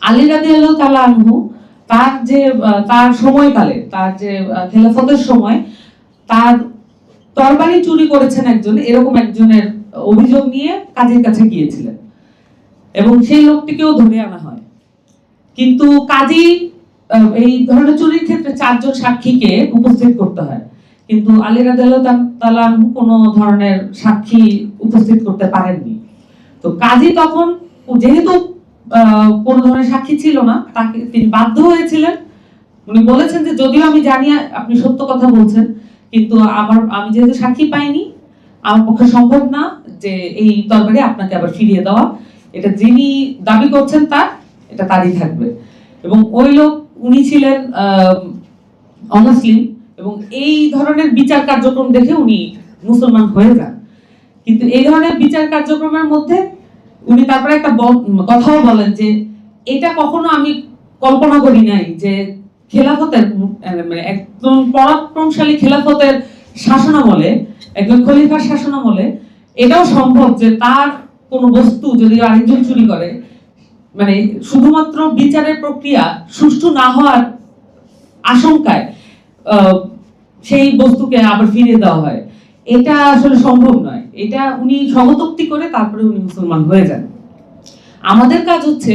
আলী রাদিয়াল্লাহু তাআলা আনহু তার যে তার সময়কালে তার যে খেলাফতের সময় তার তরবারি চুরি করেছেন একজন, এরকম একজনের অভিযোগ নিয়ে কাজীর কাছে গিয়েছিলেন এবং সেই লোকটিকেও ধরে আনা হয়। কিন্তু কাজী এই ধরনের চুরির ক্ষেত্রে 4 জন সাক্ষীকে উপস্থিত করতে হয়, কিন্তু আলী রাদিয়াল্লাহু তাআলা আনহু কোনো ধরনের সাক্ষী উপস্থিত করতে পারেননি। তো কাজী তখন যেহেতু কোনো ধরনের সাক্ষী ছিল না, তাকে তিনি বাধ্য হয়েছিলেন, উনি বলেছেন যে যদিও আমি জানি আপনি সত্য কথা বলছেন, কিন্তু আমি যেহেতু সাক্ষী পাইনি, আমার পক্ষে সম্ভব না যে এই তরবারি আপনাকে আবার ফিরিয়ে দেওয়া, এটা যিনি দাবি করছেন এটা তারই থাকবে। এবং ওই লোক উনি ছিলেন অমুসলিম এবং এই ধরনের বিচার কার্যক্রম দেখে উনি মুসলমান হয়ে যান। কিন্তু এই ধরনের বিচার কার্যক্রমের মধ্যে উনি তারপরে একটা কথাও বলেন যে এটা কখনো আমি কল্পনা করি নাই যে খেলাফতের মানে একদম পরাক্রমশালী খেলাফতের শাসনামলে, একজন খলিফার শাসনামলে এটাও সম্ভব যে তার কোন বস্তু যদি আরেকজন চুরি করে, মানে শুধুমাত্র বিচারের প্রক্রিয়া সুষ্ঠু না হওয়ার আশঙ্কায় সেই বস্তুকে আবার ফিরিয়ে দেওয়া হয়, এটা আসলে সম্ভব নয়। এটা উনি স্বগতোক্তি করে তারপরে উনি মুসলমান হয়ে যান। আমাদের কাজ হচ্ছে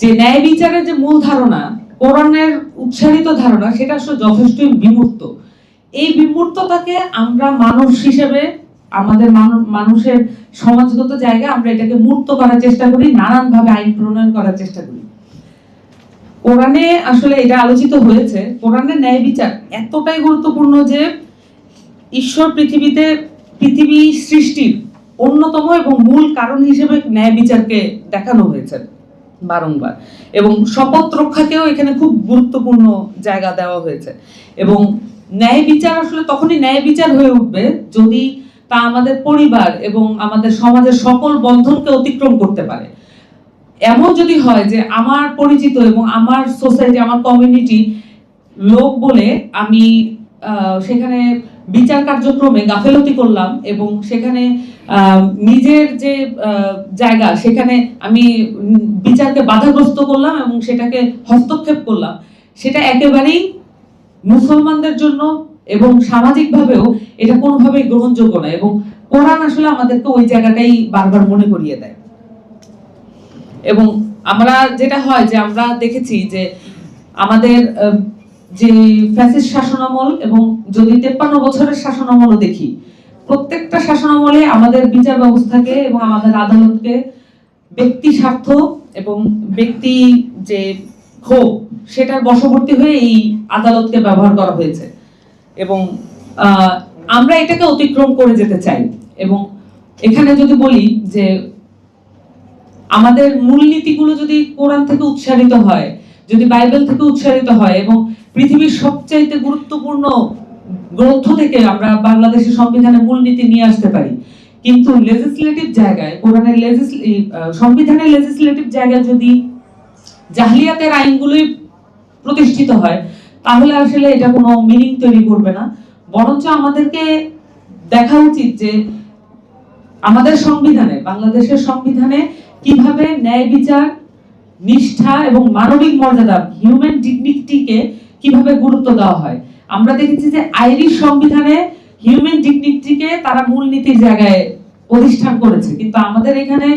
যে ন্যায় বিচারের যে মূল ধারণা, কোরআনের উৎসারিত ধারণা, সেটা আসলে যথেষ্ট বিমূর্ত। এই বিমূর্ততাকে আমরা মানুষ হিসেবে আমাদের মানুষের সমাজগত জায়গায় আমরা এটাকে মূর্ত করার চেষ্টা করি, নানানভাবে আইন প্রণয়ন করার চেষ্টা করি। কোরআনে আসলে এটা আলোচিত হয়েছে, কোরআনের ন্যায় বিচার এতটাই গুরুত্বপূর্ণ যে ঈশ্বর পৃথিবী সৃষ্টির অন্যতম এবং মূল কারণ হিসেবে ন্যায় বিচারকে দেখানো হয়েছে বারংবার, এবং শপথ রক্ষাকেও এখানে খুব গুরুত্বপূর্ণ জায়গা দেওয়া হয়েছে। এবং ন্যায় বিচার আসলে তখনই ন্যায় বিচার হয়ে উঠবে যদি তা আমাদের পরিবার এবং আমাদের সমাজের সকল বন্ধনকে অতিক্রম করতে পারে। এমন যদি হয় যে আমার পরিচিত এবং আমার সোসাইটি, আমার কমিউনিটি লোক বলে আমি সেখানে বিচার কার্যক্রমে গাফেলতি করলাম এবং সেখানে নিজের যে জায়গা সেখানে আমি বিচারকে বাধাগ্রস্ত করলাম এবং সেটাকে হস্তক্ষেপ করলাম, সেটা একেবারেই মুসলমানদের জন্য এবং সামাজিকভাবেও এটা কোনোভাবেই গ্রহণযোগ্য না। এবং কোরআন আসলে আমাদেরকে ওই জায়গাটাই বারবার মনে করিয়ে দেয়। এবং আমরা যেটা হয় যে আমরা দেখেছি যে আমাদের যে ফ্যাসিস্ট শাসনামল এবং যদি 53 বছরের শাসনামলও দেখি, প্রত্যেকটা শাসনামলে আমাদের বিচার ব্যবস্থাকে এবং আমাদের আদালতকে ব্যক্তি স্বার্থ এবং ব্যক্তি যে ক্ষোভ সেটার বশবর্তী হয়ে এই আদালতকে ব্যবহার করা হয়েছে। এবং আমরা এটাকে অতিক্রম করে যেতে চাই। এবং এখানে যদি বলি যে আমাদের মূলনীতিগুলো যদি কোরআন থেকে উৎসারিত হয়, যদি বাইবেল থেকে উৎসারিত হয় এবং পৃথিবীর সবচাইতে গুরুত্বপূর্ণ গ্রন্থ থেকে আমরা বাংলাদেশের সংবিধানের মূলনীতি নিয়ে আসতে পারি, কিন্তু লেজিসলেটিভ জায়গায়, কোরআনের সংবিধানের লেজিসলেটিভ জায়গায় যদি জাহলিয়াতের আইনগুলোই প্রতিষ্ঠিত হয়, তাহলে আসলে এটা কোনো মিনিং তৈরি করবে না। বরঞ্চ আমাদেরকে দেখা উচিত যে আমাদের সংবিধানে, বাংলাদেশের সংবিধানে কিভাবে ন্যায় বিচার, নিষ্ঠা এবং মানবিক মর্যাদা, হিউম্যান ডিগনিটিকে কিভাবে গুরুত্ব দেওয়া হয়। আমরা দেখেছি যে আইরিশ সংবিধানে হিউম্যান ডিগনিটিকে তারা মূলনীতির জায়গায় প্রতিষ্ঠান করেছে, কিন্তু আমাদের এখানে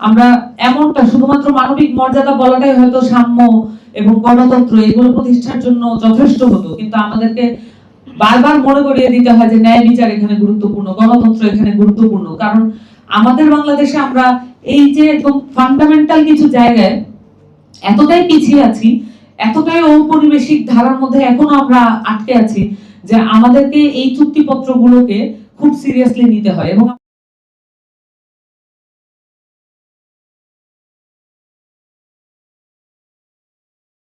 আমরা এমনটা শুধুমাত্র মানবিক মর্যাদা বলাটাই হয়তো সাম্য এবং গণতন্ত্র এগুলো প্রতিষ্ঠার জন্য যথেষ্ট হতো, কিন্তু আমাদেরকে বারবার মনে করিয়ে দিতে হয় যে ন্যায় বিচার এখানে গুরুত্বপূর্ণ, গণতন্ত্র এখানে গুরুত্বপূর্ণ। কারণ আমাদের বাংলাদেশে আমরা এই যে একদম ফান্ডামেন্টাল কিছু জায়গায় এতটাই পিছিয়ে আছি, এতটাই ঔপনিবেশিক ধারার মধ্যে এখনো আমরা আটকে আছি যে আমাদেরকে এই চুক্তিপত্রগুলোকে খুব সিরিয়াসলি নিতে হয়। এবং